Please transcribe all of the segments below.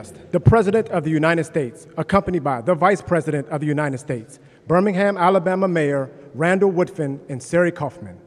guests, the President of the United States, accompanied by the Vice President of the United States, Birmingham, Alabama Mayor Randall Woodfin and Sari Kaufman.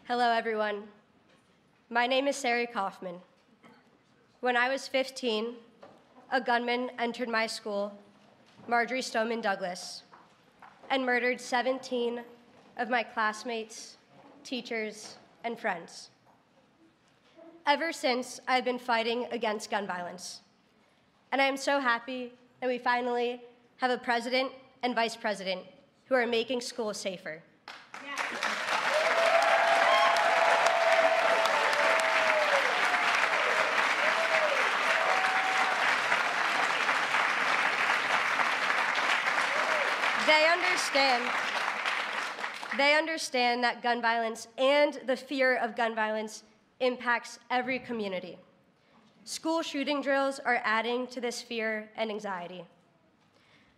Hello, everyone. My name is Sari Kaufman. When I was 15, a gunman entered my school, Marjorie Stoneman Douglas, and murdered 17 of my classmates, teachers, and friends. Ever since, I've been fighting against gun violence, and I am so happy that we finally have a president and vice president who are making schools safer. They understand that gun violence and the fear of gun violence impacts every community. School shooting drills are adding to this fear and anxiety.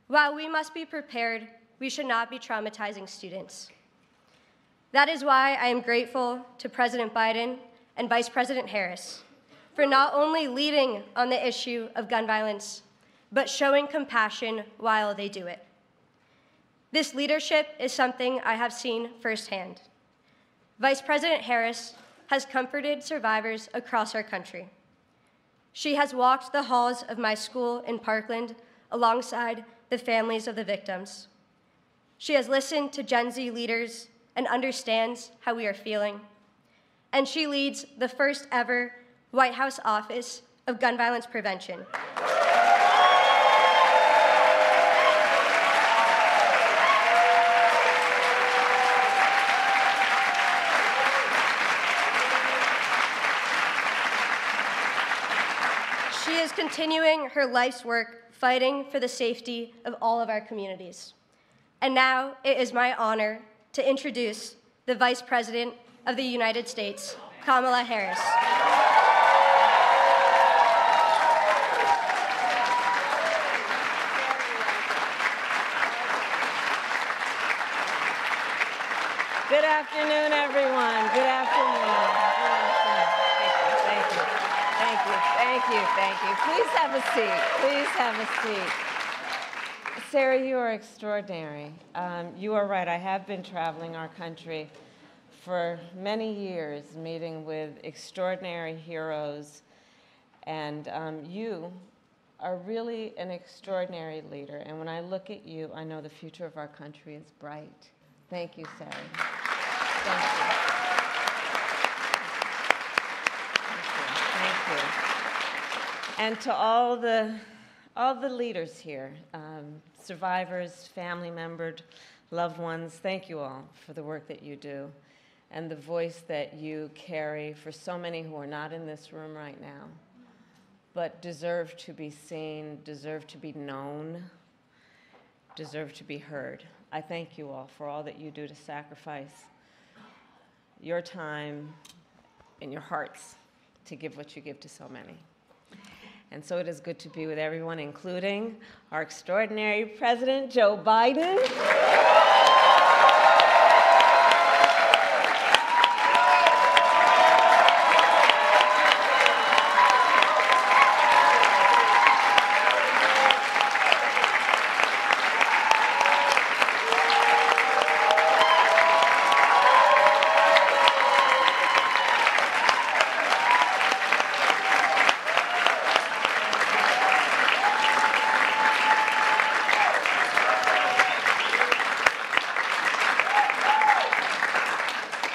While we must be prepared, we should not be traumatizing students. That is why I am grateful to President Biden and Vice President Harris for not only leading on the issue of gun violence, but showing compassion while they do it. This leadership is something I have seen firsthand. Vice President Harris has comforted survivors across our country. She has walked the halls of my school in Parkland alongside the families of the victims. She has listened to Gen Z leaders and understands how we are feeling. And she leads the first ever White House Office of Gun Violence Prevention. She is continuing her life's work fighting for the safety of all of our communities. And now it is my honor to introduce the Vice President of the United States, Kamala Harris. Good afternoon, everyone. Good afternoon. Thank you. Please have a seat. Please have a seat. Sari, you are extraordinary. You are right. I have been traveling our country for many years, meeting with extraordinary heroes, and you are really an extraordinary leader. And when I look at you, I know the future of our country is bright. Thank you, Sari. Thank you. Thank you. And to all the leaders here, survivors, family members, loved ones, thank you all for the work that you do and the voice that you carry for so many who are not in this room right now, but deserve to be seen, deserve to be known, deserve to be heard. I thank you all for all that you do to sacrifice your time and your hearts to give what you give to so many. And so it is good to be with everyone, including our extraordinary President, Joe Biden.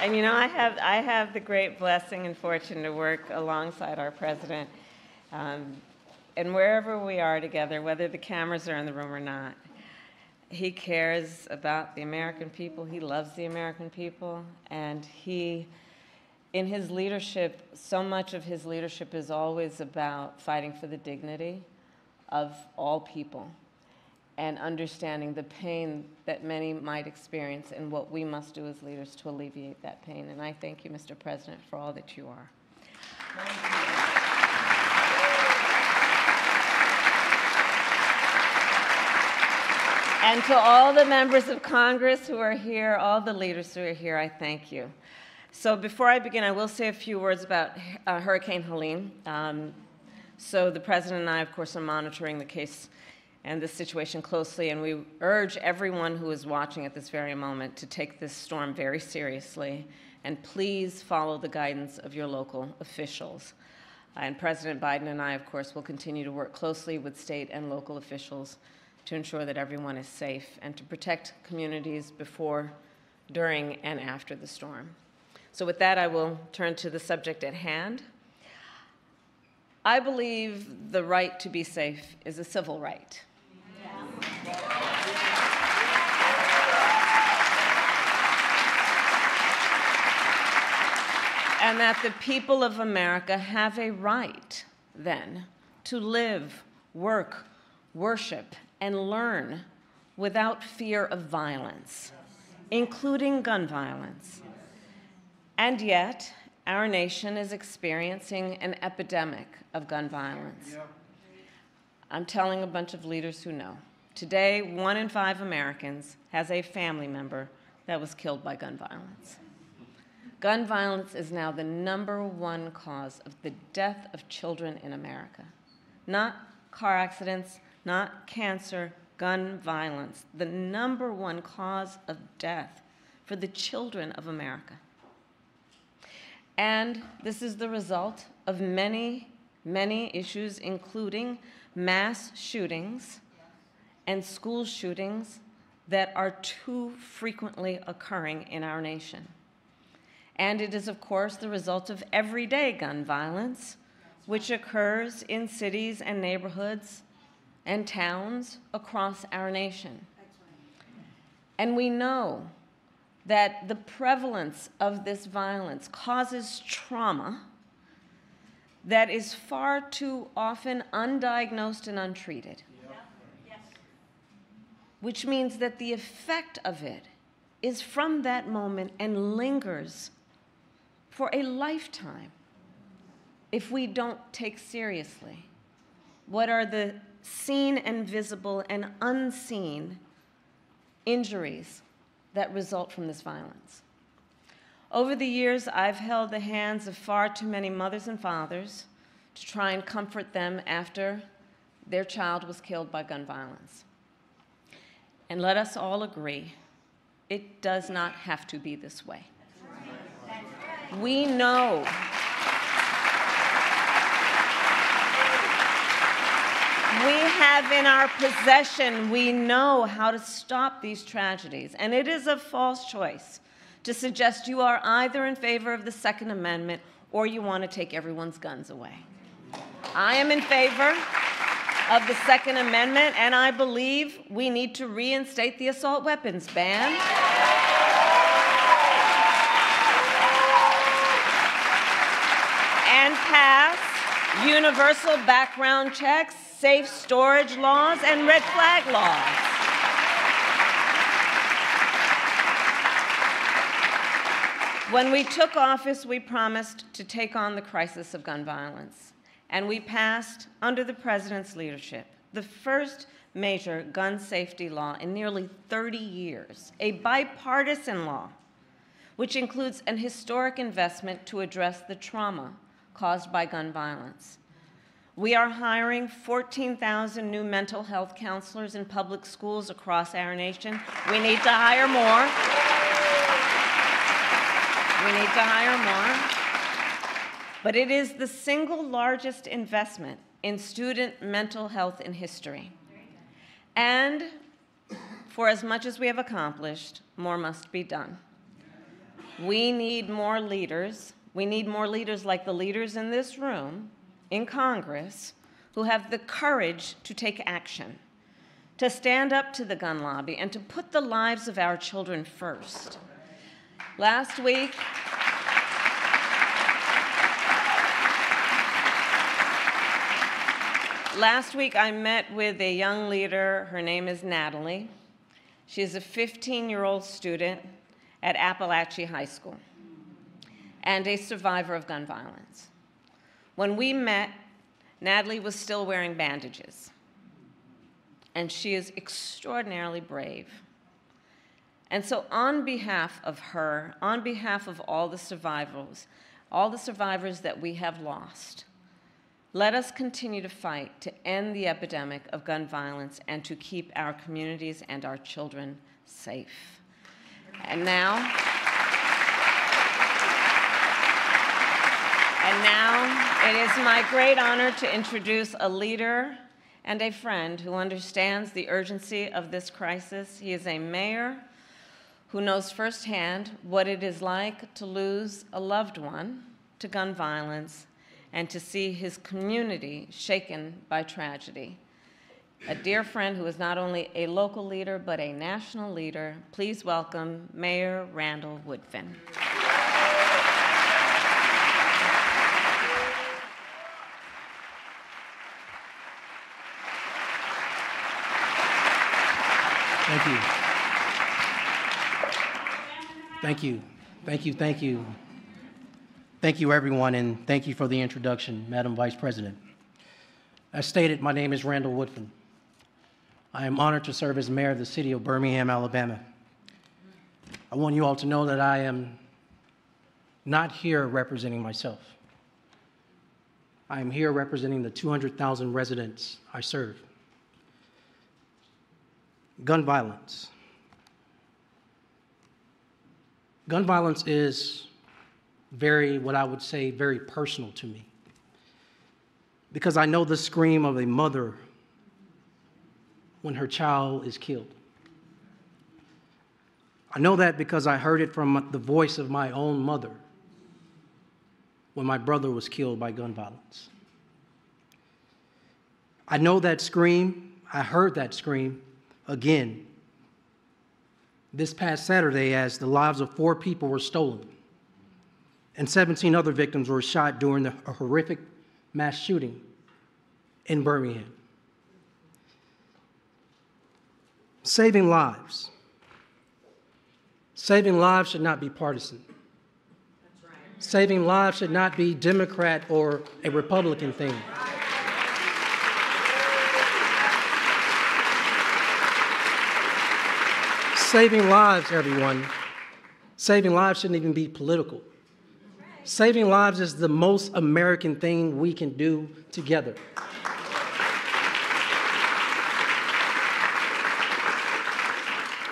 And you know, I have the great blessing and fortune to work alongside our president. And wherever we are together, whether the cameras are in the room or not, he cares about the American people. He loves the American people. And he in his leadership, so much of his leadership is always about fighting for the dignity of all people and understanding the pain that many might experience and what we must do as leaders to alleviate that pain. And I thank you, Mr. President, for all that you are. Thank you. And to all the members of Congress who are here, all the leaders who are here, I thank you. So before I begin, I will say a few words about Hurricane Helene. So the President and I, of course, are monitoring the case and the situation closely, and we urge everyone who is watching at this very moment to take this storm very seriously, and please follow the guidance of your local officials. And President Biden and I, of course, will continue to work closely with state and local officials to ensure that everyone is safe and to protect communities before, during, and after the storm. So with that, I will turn to the subject at hand. I believe the right to be safe is a civil right. And that the people of America have a right, then, to live, work, worship, and learn without fear of violence, including gun violence. And yet, our nation is experiencing an epidemic of gun violence. I'm telling a bunch of leaders who know. Today, 1 in 5 Americans has a family member that was killed by gun violence. Gun violence is now the #1 cause of the death of children in America. Not car accidents, not cancer, gun violence, the #1 cause of death for the children of America. And this is the result of many, many issues, including mass shootings and school shootings that are too frequently occurring in our nation. And it is, of course, the result of everyday gun violence, which occurs in cities and neighborhoods and towns across our nation. And we know that the prevalence of this violence causes trauma that is far too often undiagnosed and untreated, which means that the effect of it is from that moment and lingers for a lifetime if we don't take seriously what are the seen and visible and unseen injuries that result from this violence. Over the years, I've held the hands of far too many mothers and fathers to try and comfort them after their child was killed by gun violence. And let us all agree, it does not have to be this way. We know we have in our possession, we know how to stop these tragedies. And it is a false choice to suggest you are either in favor of the Second Amendment or you want to take everyone's guns away. I am in favor of the Second Amendment, and I believe we need to reinstate the assault weapons ban. And pass universal background checks, safe storage laws, and red flag laws. When we took office, we promised to take on the crisis of gun violence. And we passed, under the President's leadership, the first major gun safety law in nearly 30 years, a bipartisan law, which includes an historic investment to address the trauma caused by gun violence. We are hiring 14,000 new mental health counselors in public schools across our nation. We need to hire more. We need to hire more. But it is the single largest investment in student mental health in history. And for as much as we have accomplished, more must be done. We need more leaders. We need more leaders like the leaders in this room, in Congress, who have the courage to take action, to stand up to the gun lobby, and to put the lives of our children first. Last week, Last week, I met with a young leader. Her name is Natalie. She is a 15-year-old student at Appalachia High School and a survivor of gun violence. When we met, Natalie was still wearing bandages, and she is extraordinarily brave. And so on behalf of her, on behalf of all the survivors that we have lost, let us continue to fight to end the epidemic of gun violence and to keep our communities and our children safe. And now it is my great honor to introduce a leader and a friend who understands the urgency of this crisis. He is a mayor who knows firsthand what it is like to lose a loved one to gun violence and to see his community shaken by tragedy. A dear friend who is not only a local leader, but a national leader. Please welcome Mayor Randall Woodfin. Thank you. Thank you. Thank you. Thank you. Thank you, everyone, and thank you for the introduction, Madam Vice President. As stated, my name is Randall Woodfin. I am honored to serve as mayor of the city of Birmingham, Alabama. I want you all to know that I am not here representing myself. I am here representing the 200,000 residents I serve. Gun violence. Gun violence is what I would say, very personal to me. Because I know the scream of a mother when her child is killed. I know that because I heard it from the voice of my own mother when my brother was killed by gun violence. I know that scream, I heard that scream again this past Saturday as the lives of 4 people were stolen and 17 other victims were shot during a horrific mass shooting in Birmingham. Saving lives. Saving lives should not be partisan. That's right. Saving lives should not be Democrat or a Republican thing. Saving lives, everyone. Saving lives shouldn't even be political. Saving lives is the most American thing we can do together.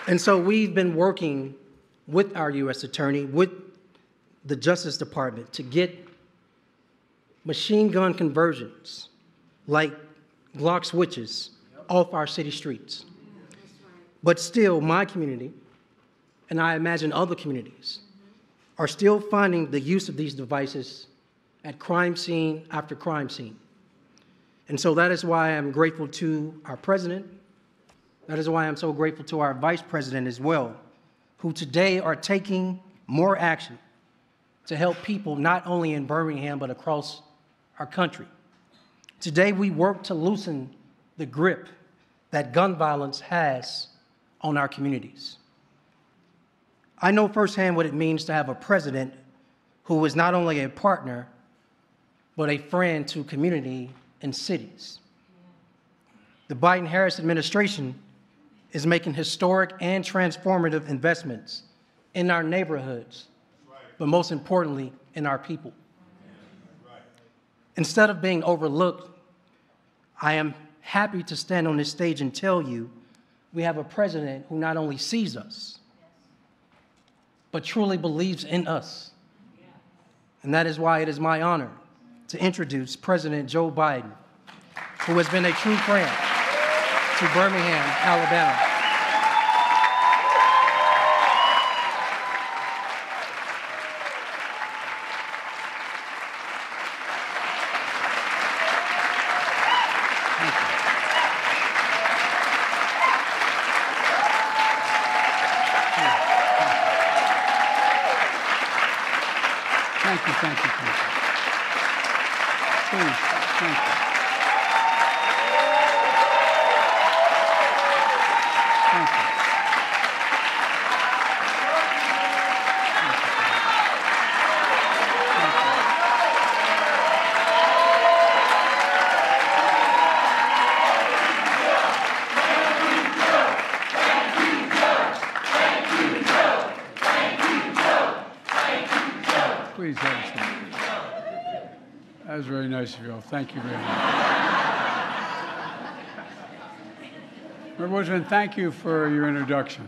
And so we've been working with our U.S. Attorney, with the Justice Department, to get machine gun conversions like Glock switches off our city streets. But still, my community, and I imagine other communities, are still finding the use of these devices at crime scene after crime scene. And so that is why I'm grateful to our president. That is why I'm so grateful to our vice president as well, who today are taking more action to help people not only in Birmingham, but across our country. Today, we work to loosen the grip that gun violence has on our communities. I know firsthand what it means to have a president who is not only a partner, but a friend to community and cities. The Biden-Harris administration is making historic and transformative investments in our neighborhoods, but most importantly, in our people. Instead of being overlooked, I am happy to stand on this stage and tell you we have a president who not only sees us, but truly believes in us. And that is why it is my honor to introduce President Joe Biden, who has been a true friend to Birmingham, Alabama. Thank you. Please, thank you. Please have a seat. That was very nice of you all. Thank you very much. Mayor Woodfin, thank you for your introduction.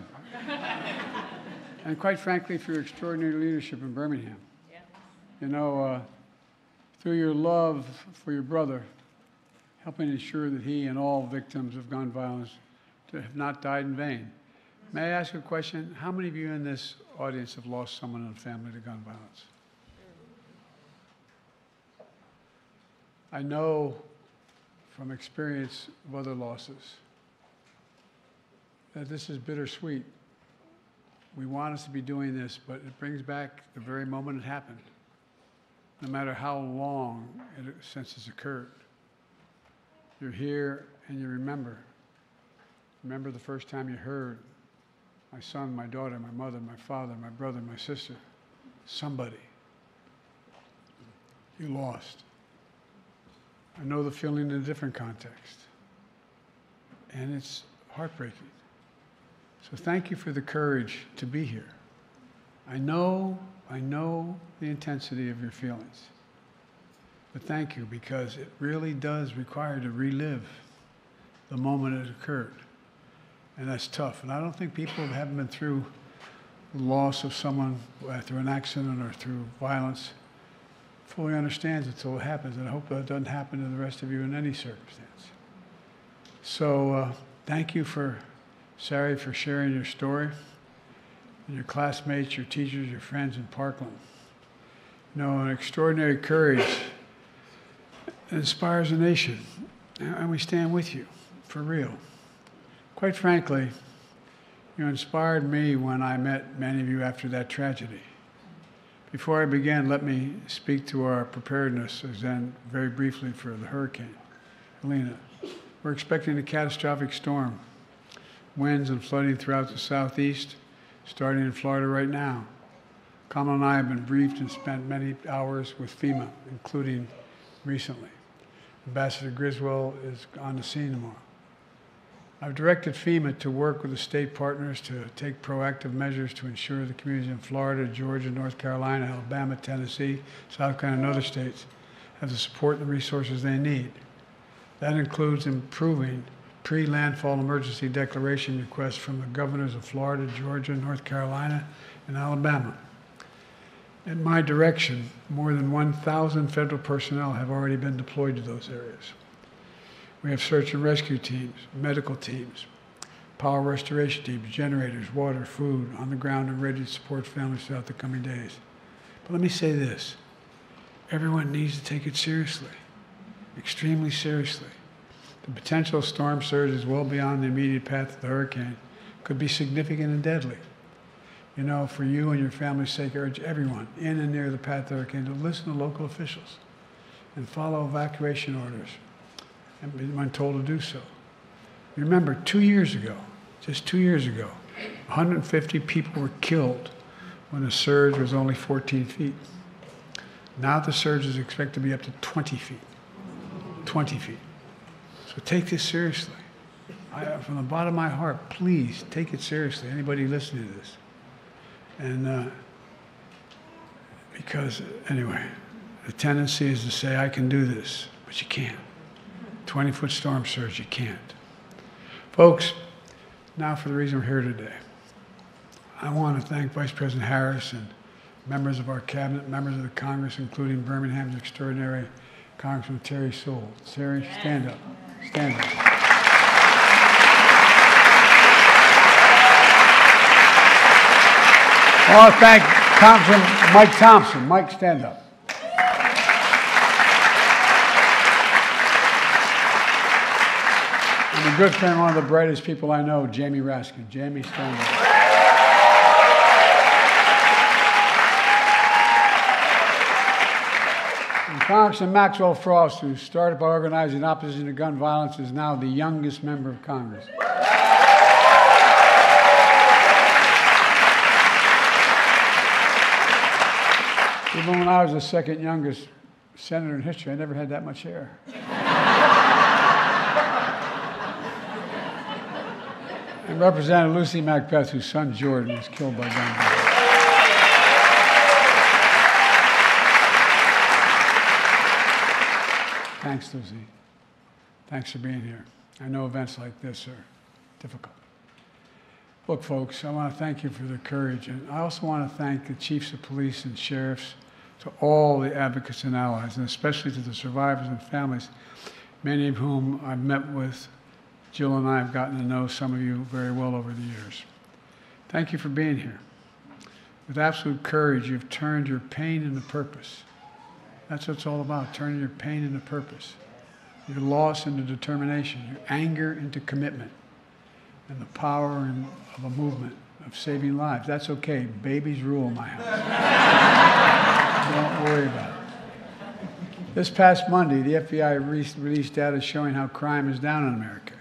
And quite frankly, for your extraordinary leadership in Birmingham. Yeah. You know, through your love for your brother, helping ensure that he and all victims of gun violence have not died in vain. May I ask you a question? How many of you in this audience have lost someone in the family to gun violence? I know from experience of other losses that this is bittersweet. We want us to be doing this, but it brings back the very moment it happened, no matter how long since it's occurred. You're here and you remember. Remember the first time you heard my son, my daughter, my mother, my father, my brother, my sister, somebody you lost. I know the feeling in a different context, and it's heartbreaking. So thank you for the courage to be here. I know the intensity of your feelings, but thank you, because it really does require to relive the moment it occurred, and that's tough. And I don't think people who haven't been through the loss of someone through an accident or through violence fully understands it until it happens, and I hope that doesn't happen to the rest of you in any circumstance. So thank you, Sari, for sharing your story, and your classmates, your teachers, your friends in Parkland. You know, an extraordinary courage inspires a nation, and we stand with you, for real. Quite frankly, you inspired me when I met many of you after that tragedy. Before I begin, let me speak to our preparedness, again, very briefly, for the hurricane, Helene. We're expecting a catastrophic storm, winds and flooding throughout the southeast, starting in Florida right now. Kamala and I have been briefed and spent many hours with FEMA, including recently. Ambassador Griswold is on the scene tomorrow. I've directed FEMA to work with the state partners to take proactive measures to ensure the communities in Florida, Georgia, North Carolina, Alabama, Tennessee, South Carolina, and other states have the support and the resources they need. That includes improving pre-landfall emergency declaration requests from the governors of Florida, Georgia, North Carolina, and Alabama. In my direction, more than 1,000 federal personnel have already been deployed to those areas. We have search and rescue teams, medical teams, power restoration teams, generators, water, food on the ground and ready to support families throughout the coming days. But let me say this, everyone needs to take it seriously, extremely seriously. The potential storm surge is well beyond the immediate path of the hurricane, could be significant and deadly. You know, for you and your family's sake, I urge everyone in and near the path of the hurricane to listen to local officials and follow evacuation orders and when told to do so. Remember, 2 years ago, just 2 years ago, 150 people were killed when the surge was only 14 feet. Now the surge is expected to be up to 20 feet. 20 feet. So take this seriously. From the bottom of my heart, please take it seriously, anybody listening to this. And because, anyway, the tendency is to say, I can do this, but you can't. 20-foot storm surge, you can't. Folks, now for the reason we're here today. I want to thank Vice President Harris and members of our cabinet, members of the Congress, including Birmingham's extraordinary Congressman Terry Sewell. Terry, stand up. Stand up. I want to thank Congressman Mike Thompson. Mike, stand up. And a good friend, one of the brightest people I know, Jamie Raskin. Jamie, stand up. And Congressman Maxwell Frost, who started by organizing opposition to gun violence, is now the youngest member of Congress. Even when I was the second youngest senator in history, I never had that much hair. And Representative Lucy Macbeth, whose son Jordan was killed by gun violence. Thanks, Lucy. Thanks for being here. I know events like this are difficult. Look, folks, I want to thank you for the courage, and I also want to thank the chiefs of police and sheriffs, to all the advocates and allies, and especially to the survivors and families, many of whom I've met with. Jill and I have gotten to know some of you very well over the years. Thank you for being here. With absolute courage, you've turned your pain into purpose. That's what it's all about, turning your pain into purpose, your loss into determination, your anger into commitment, and the power of a movement of saving lives. That's okay. Babies rule in my house. Don't worry about it. This past Monday, the FBI released data showing how crime is down in America.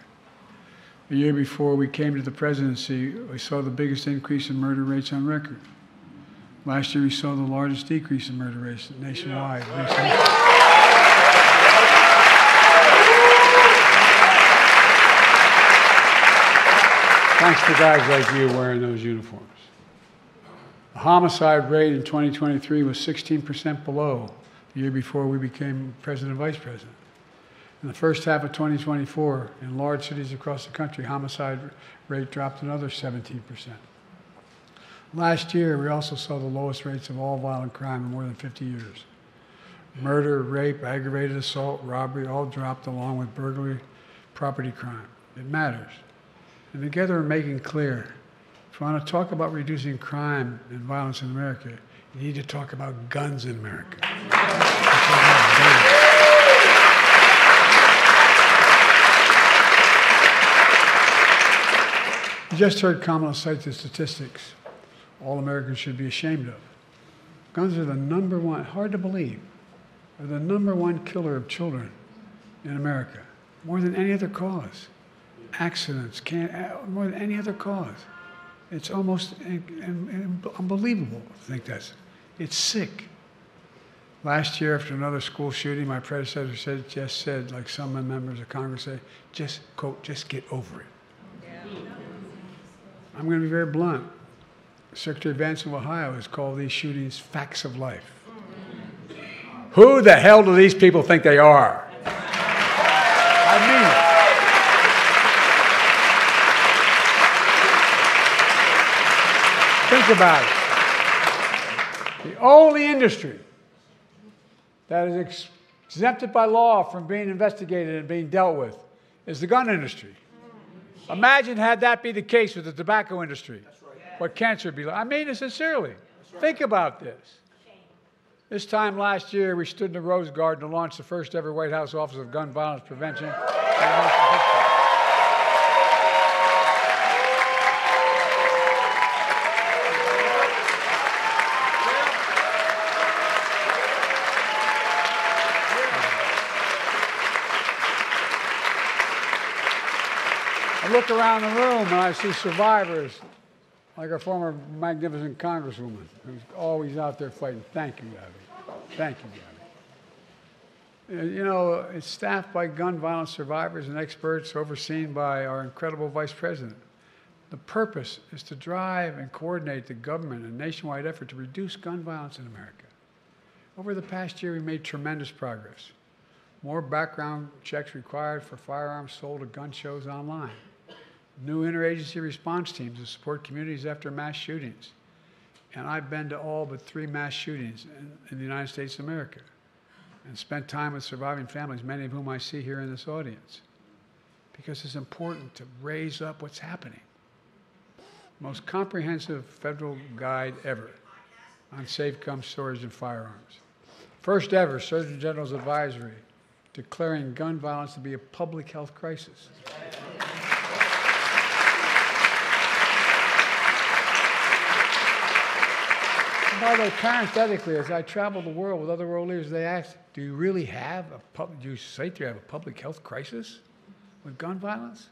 The year before we came to the presidency, we saw the biggest increase in murder rates on record. Last year, we saw the largest decrease in murder rates nationwide. Thanks to guys like you wearing those uniforms. The homicide rate in 2023 was 16% below the year before we became president and vice president. In the first half of 2024, in large cities across the country, homicide rate dropped another 17%. Last year, we also saw the lowest rates of all violent crime in more than 50 years. Murder, rape, aggravated assault, robbery all dropped along with burglary, property crime. It matters. And together we're making clear, if you want to talk about reducing crime and violence in America, you need to talk about guns in America. You just heard Kamala cite the statistics all Americans should be ashamed of. Guns are the number one, hard to believe, are the number one killer of children in America, more than any other cause. Accidents, more than any other cause. It's almost unbelievable to think it's sick. Last year, after another school shooting, my predecessor said, like some members of Congress say, quote, just get over it. Yeah. I'm going to be very blunt. Secretary Vance of Ohio has called these shootings facts of life. Who the hell do these people think they are? I mean it. Think about it. The only industry that is exempted by law from being investigated and being dealt with is the gun industry. Imagine had that be the case with the tobacco industry. What cancer would be like. I mean it sincerely. Think about this. This time last year, we stood in the Rose Garden to launch the first ever White House Office of Gun Violence Prevention. I look around the room and I see survivors like our former magnificent Congresswoman, who's always out there fighting. Thank you, Gabby. Thank you, Gabby. You know, it's staffed by gun violence survivors and experts overseen by our incredible Vice President. The purpose is to drive and coordinate the government and nationwide effort to reduce gun violence in America. Over the past year, we made tremendous progress. More background checks required for firearms sold at gun shows online. New interagency response teams to support communities after mass shootings. And I've been to all but 3 mass shootings in the United States of America and spent time with surviving families, many of whom I see here in this audience, because it's important to raise up what's happening. Most comprehensive federal guide ever on safe gun storage and firearms. First ever Surgeon General's advisory declaring gun violence to be a public health crisis. By the way, parenthetically, as I travel the world with other world leaders, they ask, do you really have do you say you have a public health crisis with gun violence?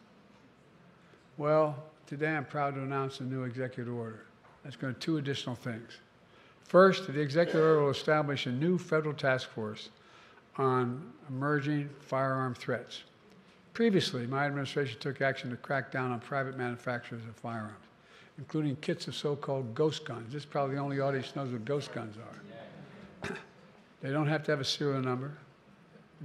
Well, today I'm proud to announce a new executive order. That's going to do 2 additional things. First, the executive order will establish a new federal task force on emerging firearm threats. Previously, my administration took action to crack down on private manufacturers of firearms, including kits of so-called ghost guns. This is probably the only audience knows what ghost guns are. They don't have to have a serial number.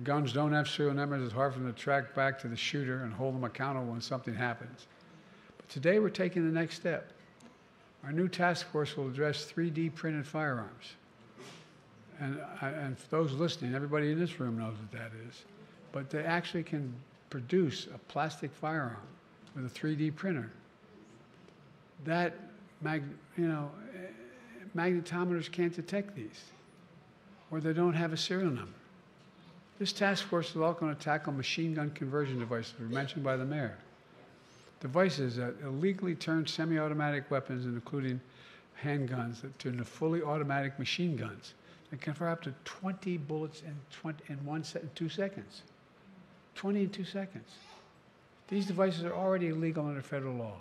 Guns don't have serial numbers. It's hard for them to track back to the shooter and hold them accountable when something happens. But today we're taking the next step. Our new task force will address 3D printed firearms. And for those listening, everybody in this room knows what that is. But they actually can produce a plastic firearm with a 3D printer. That, magnetometers can't detect these, or they don't have a serial number. This task force is all going to tackle machine gun conversion devices, mentioned by the mayor. Devices that illegally turn semi-automatic weapons, including handguns, into fully automatic machine guns. They can fire up to 20 bullets in 2 seconds. 20 in 2 seconds. These devices are already illegal under federal law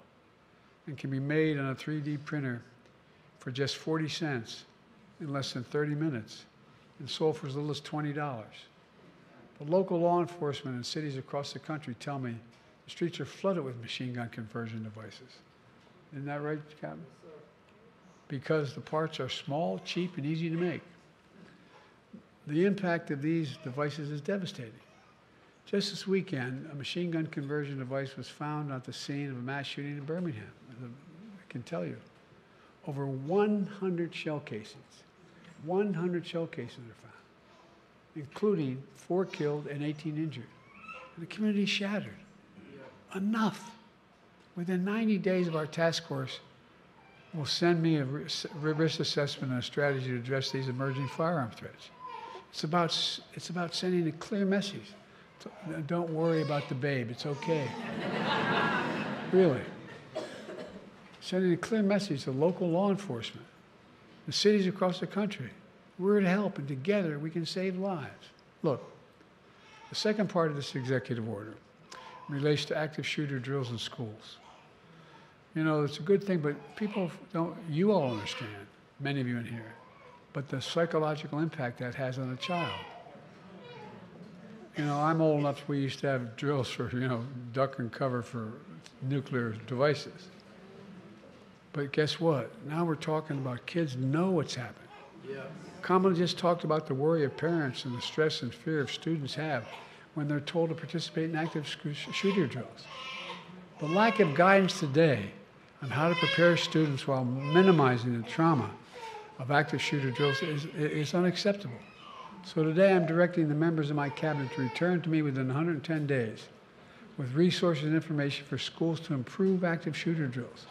and can be made on a 3D printer for just 40 cents in less than 30 minutes and sold for as little as $20. But local law enforcement in cities across the country tell me the streets are flooded with machine gun conversion devices. Isn't that right, Captain? Because the parts are small, cheap, and easy to make. The impact of these devices is devastating. Just this weekend, a machine gun conversion device was found at the scene of a mass shooting in Birmingham. I can tell you, over 100 shell casings. 100 shell casings are found, including 4 killed and 18 injured. And the community is shattered. Enough. Within 90 days of our task force, will send me a risk assessment and a strategy to address these emerging firearm threats. It's about sending a clear message. Don't worry about the babe. It's okay. Really. Sending a clear message to local law enforcement, the cities across the country. We're to help, and together we can save lives. Look, the second part of this executive order relates to active shooter drills in schools. You know, it's a good thing, but people don't, you all understand, many of you in here, but the psychological impact that has on a child. You know, I'm old enough, we used to have drills for, duck and cover for nuclear devices. But guess what? Now we're talking about kids know what's happening. Yeah. Kamala just talked about the worry of parents and the stress and fear of students have when they're told to participate in active shooter drills. The lack of guidance today on how to prepare students while minimizing the trauma of active shooter drills is unacceptable. So today I'm directing the members of my cabinet to return to me within 110 days with resources and information for schools to improve active shooter drills,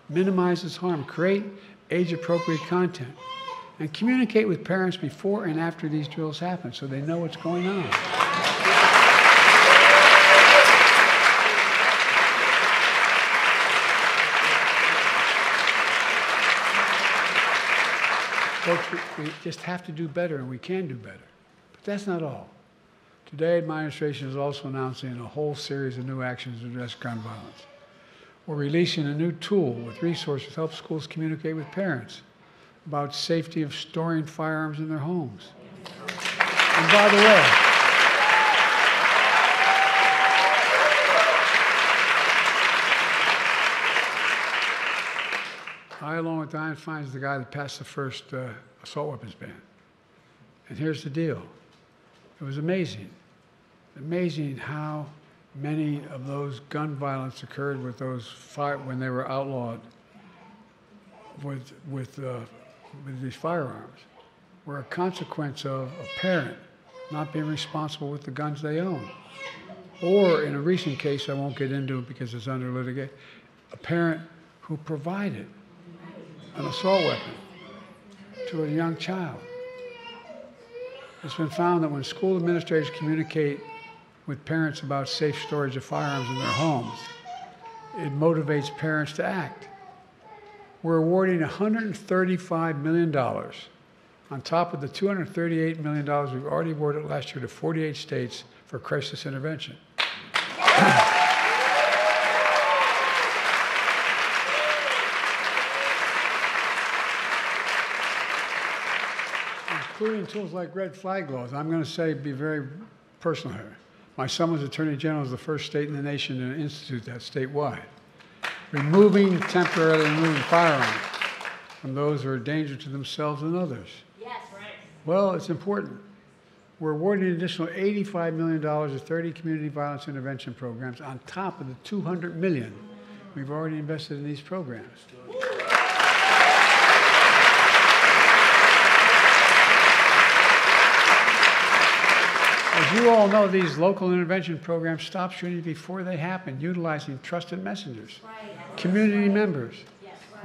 minimize this harm, create age-appropriate content, and communicate with parents before and after these drills happen so they know what's going on. Folks, we just have to do better, and we can do better. But that's not all. Today, my administration is also announcing a whole series of new actions to address gun violence. We're releasing a new tool with resources to help schools communicate with parents about safety of storing firearms in their homes. And by the way, I, along with Diane Fines, the guy that passed the first assault weapons ban. And here's the deal. It was amazing. Amazing how many of those gun violence occurred with those when they were outlawed with these firearms were a consequence of a parent not being responsible with the guns they own. Or in a recent case, I won't get into it because it's under litigation, a parent who provided an assault weapon to a young child. It's been found that when school administrators communicate with parents about safe storage of firearms in their homes, it motivates parents to act. We're awarding $135 million on top of the $238 million we've already awarded last year to 48 states for crisis intervention. Including tools like red flag laws. I'm going to be very personal here. My son was Attorney General of the first state in the nation to institute that statewide. Temporarily removing firearms from those who are a danger to themselves and others. Yes. Right. Well, it's important. We're awarding an additional $85 million to 30 community violence intervention programs on top of the $200 million we've already invested in these programs. As you all know, these local intervention programs stop shootings before they happen, utilizing trusted messengers, community members,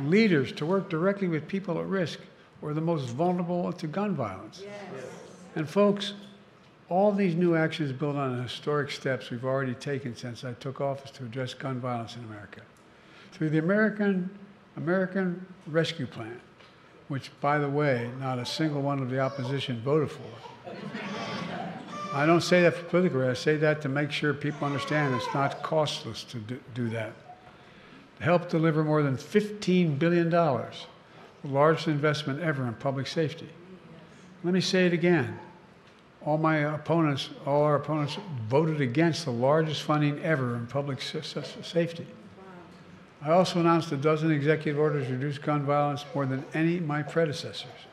leaders to work directly with people at risk or the most vulnerable to gun violence. And folks, all these new actions build on the historic steps we've already taken since I took office to address gun violence in America. Through the American Rescue Plan, which, by the way, not a single one of the opposition voted for. I don't say that for political reasons. I say that to make sure people understand it's not costless to do that. To help deliver more than $15 billion, the largest investment ever in public safety. Let me say it again. All our opponents voted against the largest funding ever in public safety. I also announced a dozen executive orders to reduce gun violence more than any of my predecessors.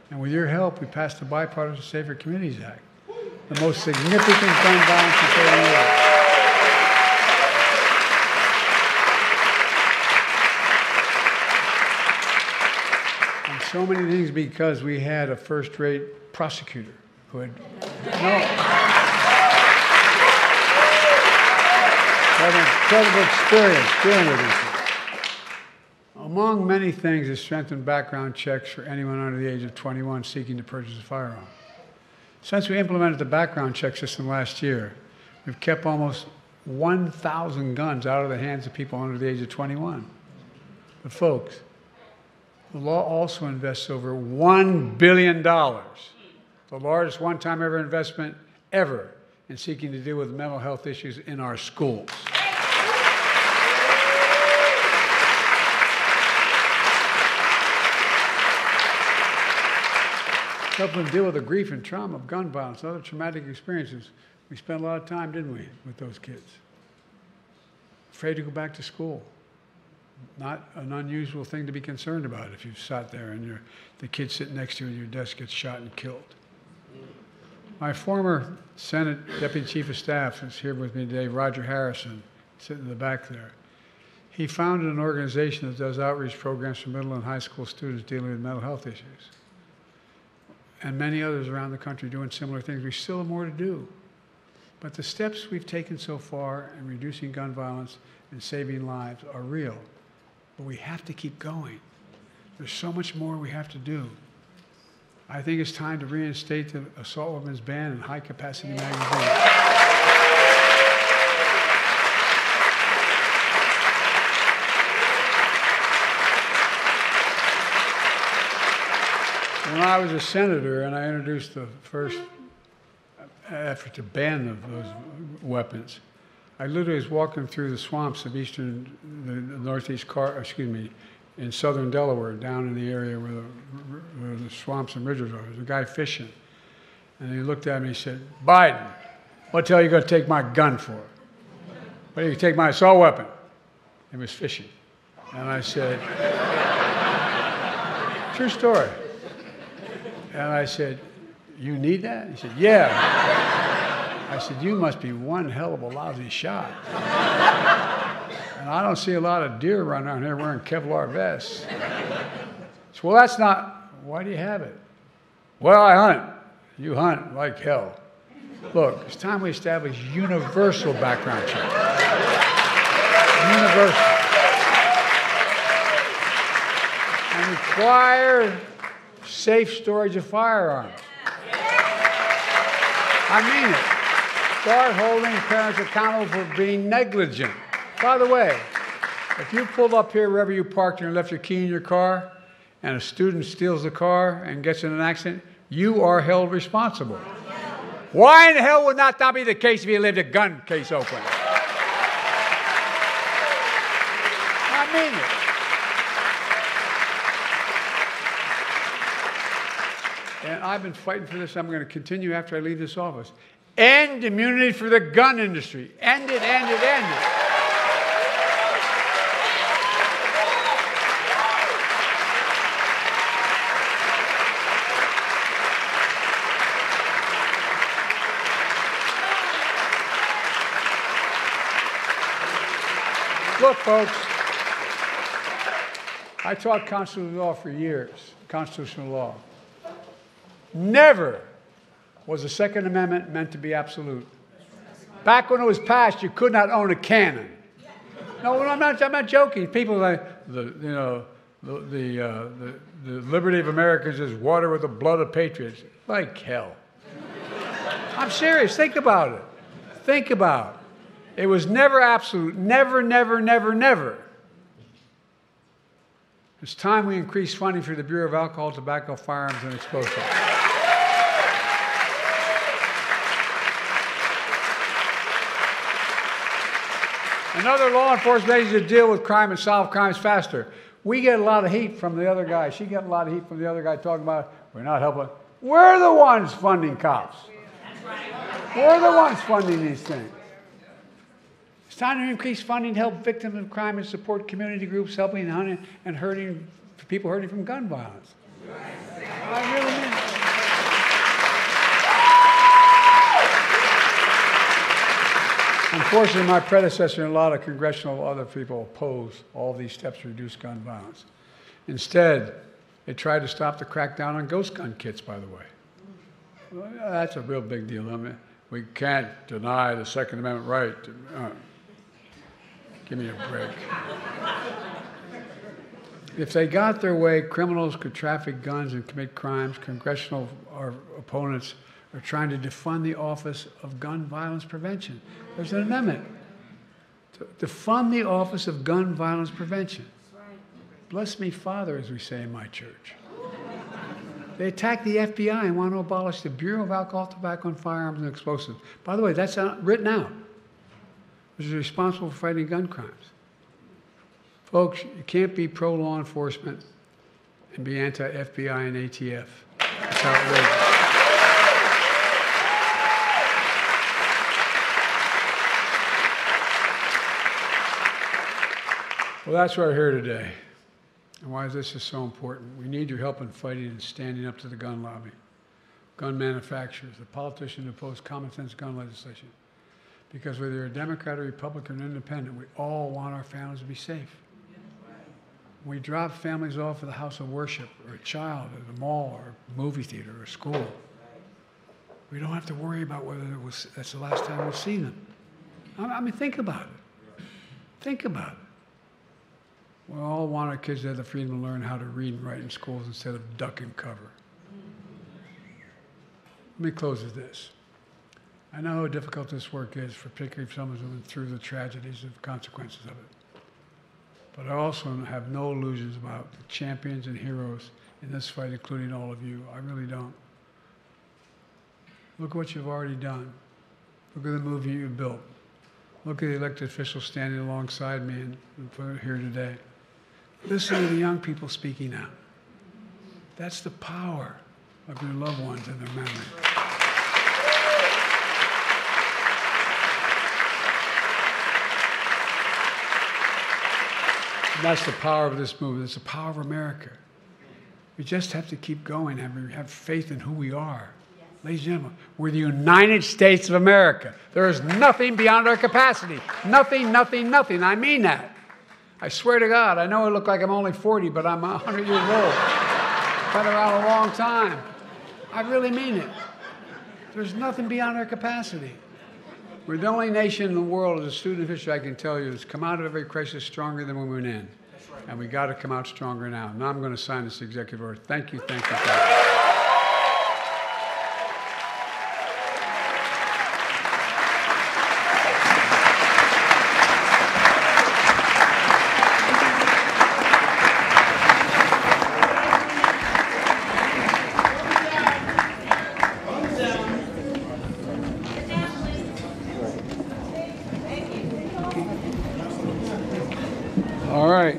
And with your help, we passed the Bipartisan Safer Communities Act, the most significant gun violence in 30 years. And so many things because we had a first-rate prosecutor who had an incredible experience dealing with these things. Among many things is strengthened background checks for anyone under the age of 21 seeking to purchase a firearm. Since we implemented the background check system last year, we've kept almost 1,000 guns out of the hands of people under the age of 21. But folks, the law also invests over $1 billion, the largest one-time ever investment ever in seeking to deal with mental health issues in our schools. Help them deal with the grief and trauma of gun violence and other traumatic experiences. We spent a lot of time, didn't we, with those kids? Afraid to go back to school. Not an unusual thing to be concerned about if you've sat there and the kid sitting next to you at your desk gets shot and killed. My former Senate Deputy Chief of Staff is here with me today, Roger Harrison, sitting in the back there. He founded an organization that does outreach programs for middle and high school students dealing with mental health issues. And many others around the country doing similar things. We still have more to do. But the steps we've taken so far in reducing gun violence and saving lives are real. But we have to keep going. There's so much more we have to do. I think it's time to reinstate the assault weapons ban and high-capacity magazines. When I was a senator and I introduced the first effort to ban those weapons, I literally was walking through the swamps of in southern Delaware, down in the area where the swamps and ridges are. There was a guy fishing, and he looked at me and he said, "Biden, what the hell are you going to take my gun for? What are you take my assault weapon?" He was fishing. And I said, "True story." And I said, "You need that?" He said, "Yeah." I said, "You must be one hell of a lousy shot. And I don't see a lot of deer running around here wearing Kevlar vests." So, "Well, that's not, why do you have it?" "Well, I hunt." "You hunt like hell." Look, it's time we establish universal background checks. Universal. And require safe storage of firearms. I mean it. Start holding parents accountable for being negligent. By the way, if you pulled up here wherever you parked and left your key in your car, and a student steals the car and gets in an accident, you are held responsible. Why in the hell would that not be the case if you left a gun case open? I mean it. And I've been fighting for this. I'm going to continue after I leave this office. End immunity for the gun industry. End it, end it, end it. Look, folks, I taught constitutional law for years, constitutional law. Never was the Second Amendment meant to be absolute. Back when it was passed, you could not own a cannon. No, I'm not joking. People like the liberty of Americans is water with the blood of patriots. Like hell. I'm serious. Think about it. Think about it. It was never absolute. Never, never, never, never. It's time we increase funding for the Bureau of Alcohol, Tobacco, Firearms, and Explosives. Another law enforcement agency to deal with crime and solve crimes faster. We get a lot of heat from the other guy. She gets a lot of heat from the other guy talking about we're not helping. We're the ones funding cops. We're the ones funding these things. It's time to increase funding to help victims of crime and support community groups helping and hurting people hurting from gun violence. I really mean it. Unfortunately, my predecessor and a lot of congressional other people opposed all these steps to reduce gun violence. Instead, they tried to stop the crackdown on ghost gun kits, by the way. Well, that's a real big deal. I mean, we can't deny the Second Amendment right. Give me a break. If they got their way, criminals could traffic guns and commit crimes. Congressional opponents are trying to defund the Office of Gun Violence Prevention. There's an amendment to defund the Office of Gun Violence Prevention. Bless me, Father, as we say in my church. They attack the FBI and want to abolish the Bureau of Alcohol, Tobacco, and Firearms and Explosives. By the way, that's written out, which is responsible for fighting gun crimes. Folks, you can't be pro-law enforcement and be anti-FBI and ATF. It's outrageous. Well, that's why we're here today, and why this is so important. We need your help in fighting and standing up to the gun lobby, gun manufacturers, the politicians who oppose common sense gun legislation. Because whether you're a Democrat or Republican or Independent, we all want our families to be safe. When we drop families off at the house of worship, or a child at a mall, or a movie theater, or a school, we don't have to worry about whether that's the last time we'll see them. I mean, think about it. Think about it. We all want our kids to have the freedom to learn how to read and write in schools instead of duck and cover. Let me close with this. I know how difficult this work is, particularly for someone who's been through the tragedies and consequences of it. But I also have no illusions about the champions and heroes in this fight, including all of you. I really don't. Look at what you've already done. Look at the movie you built. Look at the elected officials standing alongside me and here today. Listen to the young people speaking out. That's the power of your loved ones and their memory. And that's the power of this movement. It's the power of America. We just have to keep going and have faith in who we are. Yes. Ladies and gentlemen, we're the United States of America. There is nothing beyond our capacity. Nothing, nothing, nothing. I mean that. I swear to God, I know I look like I'm only 40, but I'm 100 years old. I've been around a long time. I really mean it. There's nothing beyond our capacity. We're the only nation in the world, as a student of history, I can tell you, that's come out of every crisis stronger than when we went in. And we got to come out stronger now. Now I'm going to sign this executive order. Thank you, thank you, thank you. All right.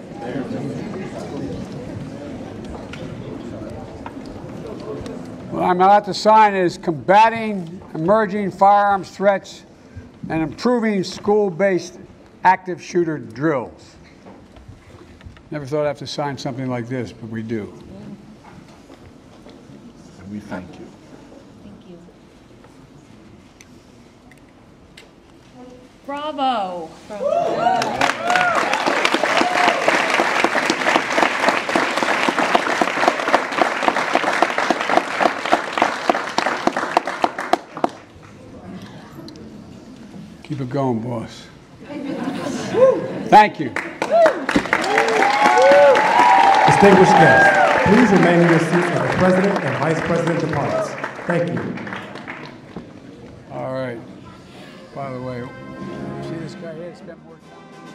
What I'm about to sign is combating emerging firearms threats and improving school-based active shooter drills. Never thought I'd have to sign something like this, but we do. And we thank you. Thank you. Bravo. Bravo. Keep it going, boss. Thank you. Distinguished guests, please remain in your seats as the President and Vice President departs. Thank you. All right. By the way, see this guy here? Spent more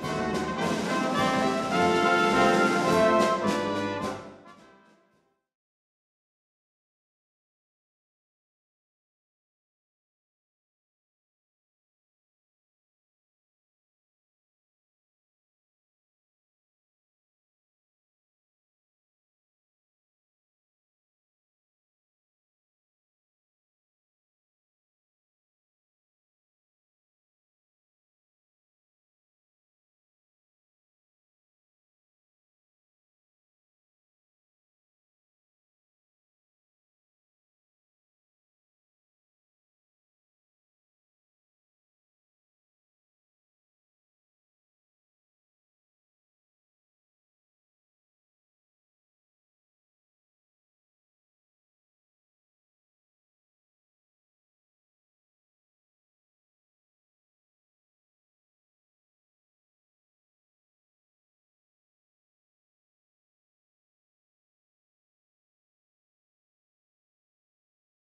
time.